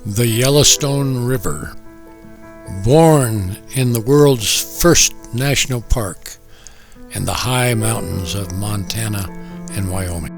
The Yellowstone River, born in the world's first national park in the high mountains of Montana and Wyoming.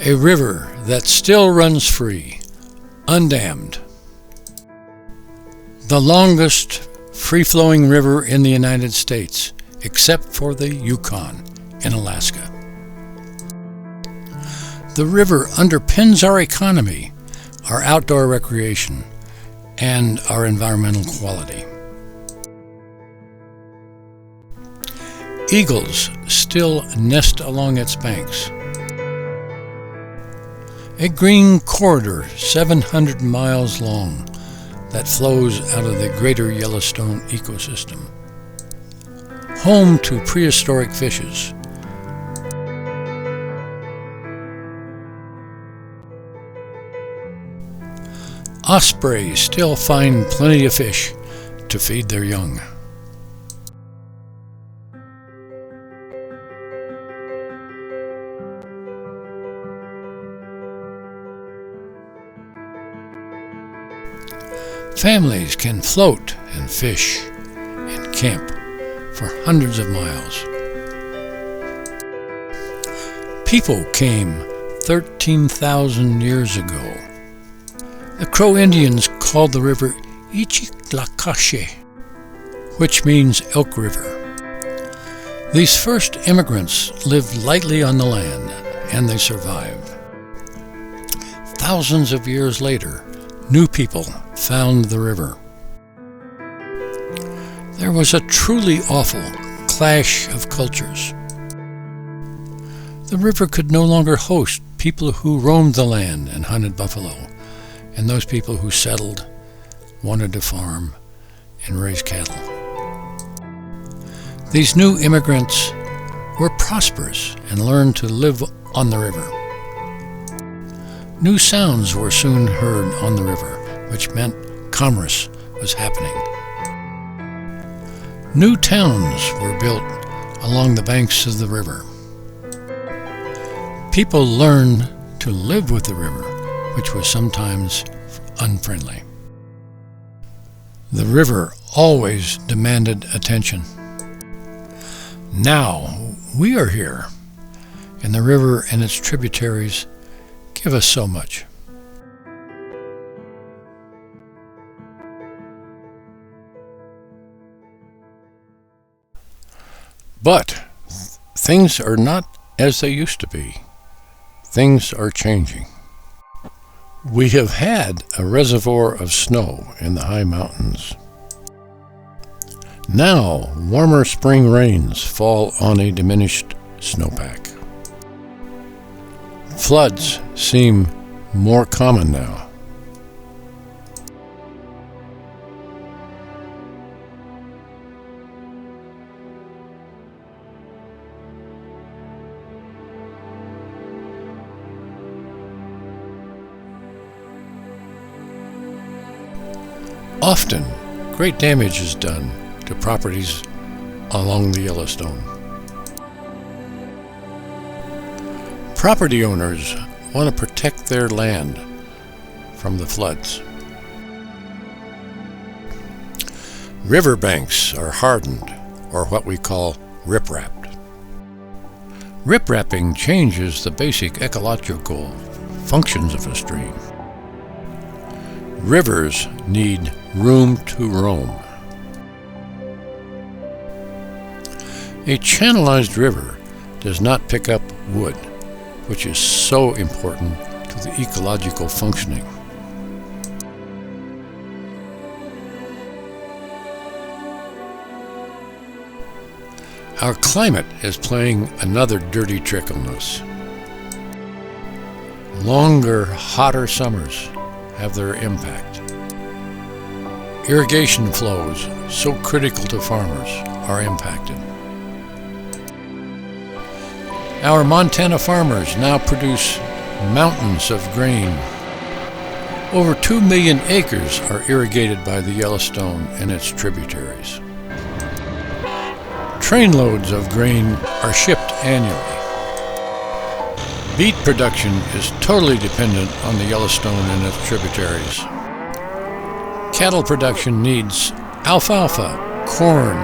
A river that still runs free, undammed. The longest free-flowing river in the United States, except for the Yukon in Alaska. The river underpins our economy, our outdoor recreation, and our environmental quality. Eagles still nest along its banks. A green corridor 700 miles long that flows out of the greater Yellowstone ecosystem. Home to prehistoric fishes. Ospreys still find plenty of fish to feed their young. Families can float and fish and camp for hundreds of miles. People came 13,000 years ago. The Crow Indians called the river Ichiklakashe, which means Elk River. These first immigrants lived lightly on the land, and they survived. Thousands of years later, new people found the river. There was a truly awful clash of cultures. The river could no longer host people who roamed the land and hunted buffalo, and those people who settled, wanted to farm, and raise cattle. These new immigrants were prosperous and learned to live on the river. New sounds were soon heard on the river, which meant commerce was happening. New towns were built along the banks of the river. People learned to live with the river, which was sometimes unfriendly. The river always demanded attention. Now we are here, and the river and its tributaries give us so much. But things are not as they used to be. Things are changing. We have had a reservoir of snow in the high mountains. Now, warmer spring rains fall on a diminished snowpack. Floods seem more common now. Often, great damage is done to properties along the Yellowstone. Property owners want to protect their land from the floods. Riverbanks are hardened, or what we call rip-rapped. Rip-rapping changes the basic ecological functions of a stream. Rivers need room to roam. A channelized river does not pick up wood, which is so important to the ecological functioning. Our climate is playing another dirty trick on us. Longer, hotter summers have their impact. Irrigation flows, so critical to farmers, are impacted. Our Montana farmers now produce mountains of grain. Over 2 million acres are irrigated by the Yellowstone and its tributaries. Trainloads of grain are shipped annually. Beet production is totally dependent on the Yellowstone and its tributaries. Cattle production needs alfalfa, corn,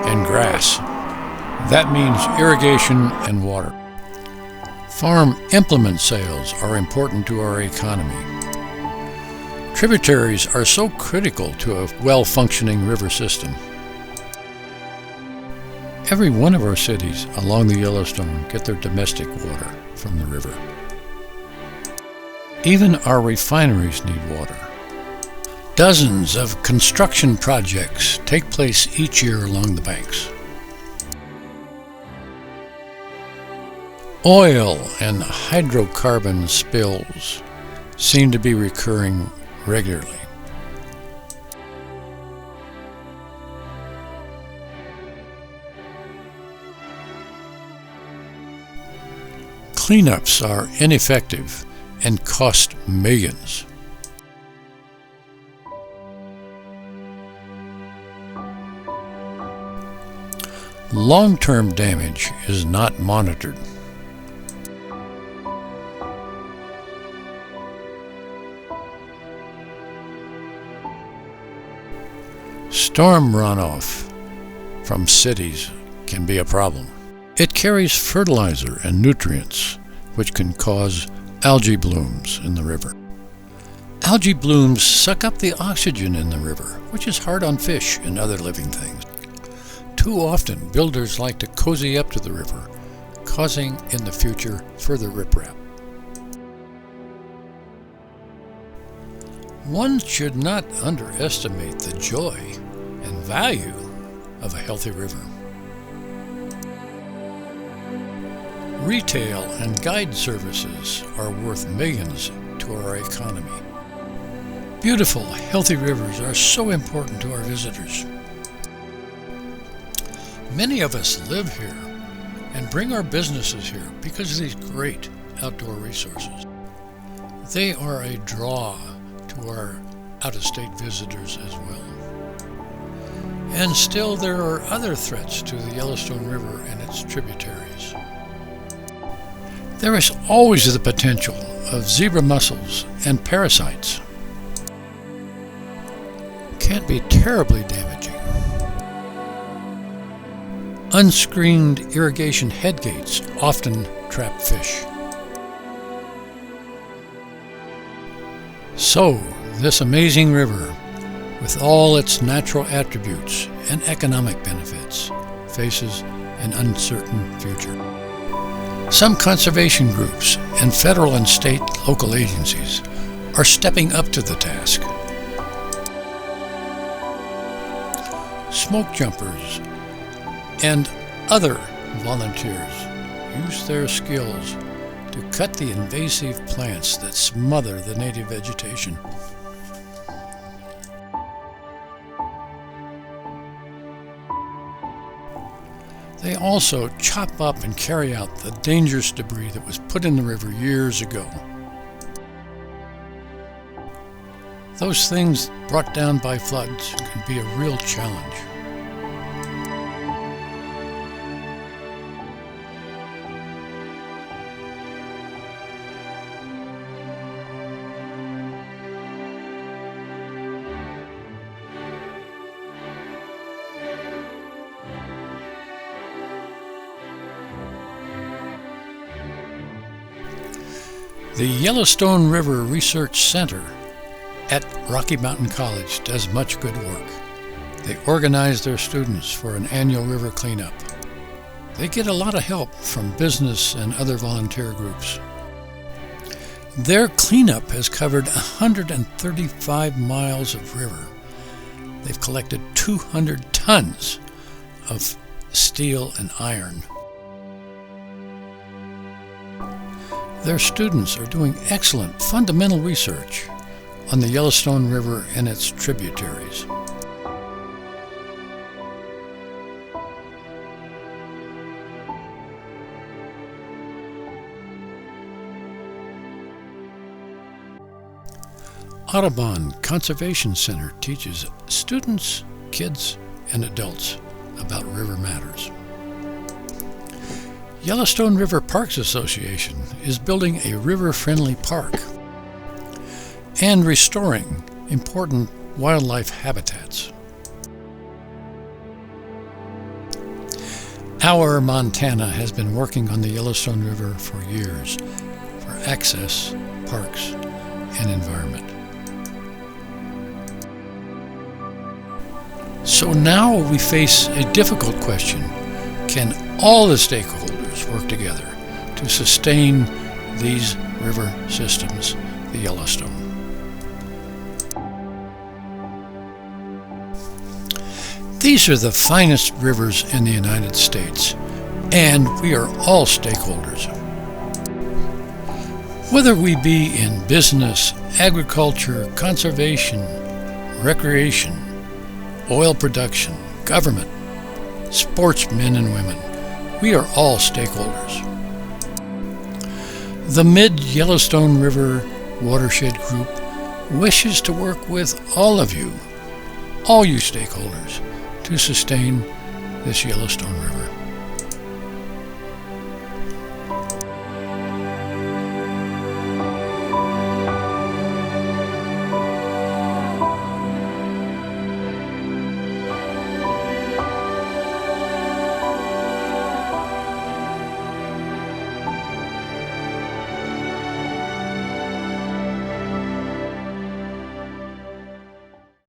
and grass. That means irrigation and water. Farm implement sales are important to our economy. Tributaries are so critical to a well-functioning river system. Every one of our cities along the Yellowstone get their domestic water from the river. Even our refineries need water. Dozens of construction projects take place each year along the banks. Oil and hydrocarbon spills seem to be recurring regularly. Cleanups are ineffective and cost millions. Long-term damage is not monitored. Storm runoff from cities can be a problem. It carries fertilizer and nutrients, which can cause algae blooms in the river. Algae blooms suck up the oxygen in the river, which is hard on fish and other living things. Too often, builders like to cozy up to the river, causing in the future further riprap. One should not underestimate the joy and value of a healthy river. Retail and guide services are worth millions to our economy. Beautiful, healthy rivers are so important to our visitors. Many of us live here and bring our businesses here because of these great outdoor resources. They are a draw to our out-of-state visitors as well. And still there are other threats to the Yellowstone River and its tributaries. There is always the potential of zebra mussels and parasites. Can be terribly damaging. Unscreened irrigation headgates often trap fish. So, this amazing river, with all its natural attributes and economic benefits, faces an uncertain future. Some conservation groups and federal and state local agencies are stepping up to the task. Smoke jumpers and other volunteers use their skills to cut the invasive plants that smother the native vegetation. They also chop up and carry out the dangerous debris that was put in the river years ago. Those things brought down by floods can be a real challenge. The Yellowstone River Research Center at Rocky Mountain College does much good work. They organize their students for an annual river cleanup. They get a lot of help from business and other volunteer groups. Their cleanup has covered 135 miles of river. They've collected 200 tons of steel and iron. Their students are doing excellent fundamental research on the Yellowstone River and its tributaries. Audubon Conservation Center teaches students, kids, and adults about river matters. Yellowstone River Parks Association is building a river-friendly park and restoring important wildlife habitats. Our Montana has been working on the Yellowstone River for years for access, parks, and environment. So now we face a difficult question. Can all the stakeholders work together to sustain these river systems, the Yellowstone? These are the finest rivers in the United States, and we are all stakeholders. Whether we be in business, agriculture, conservation, recreation, oil production, government, sportsmen and women, we are all stakeholders. The Mid-Yellowstone River Watershed Group wishes to work with all of you, all you stakeholders, to sustain this Yellowstone River.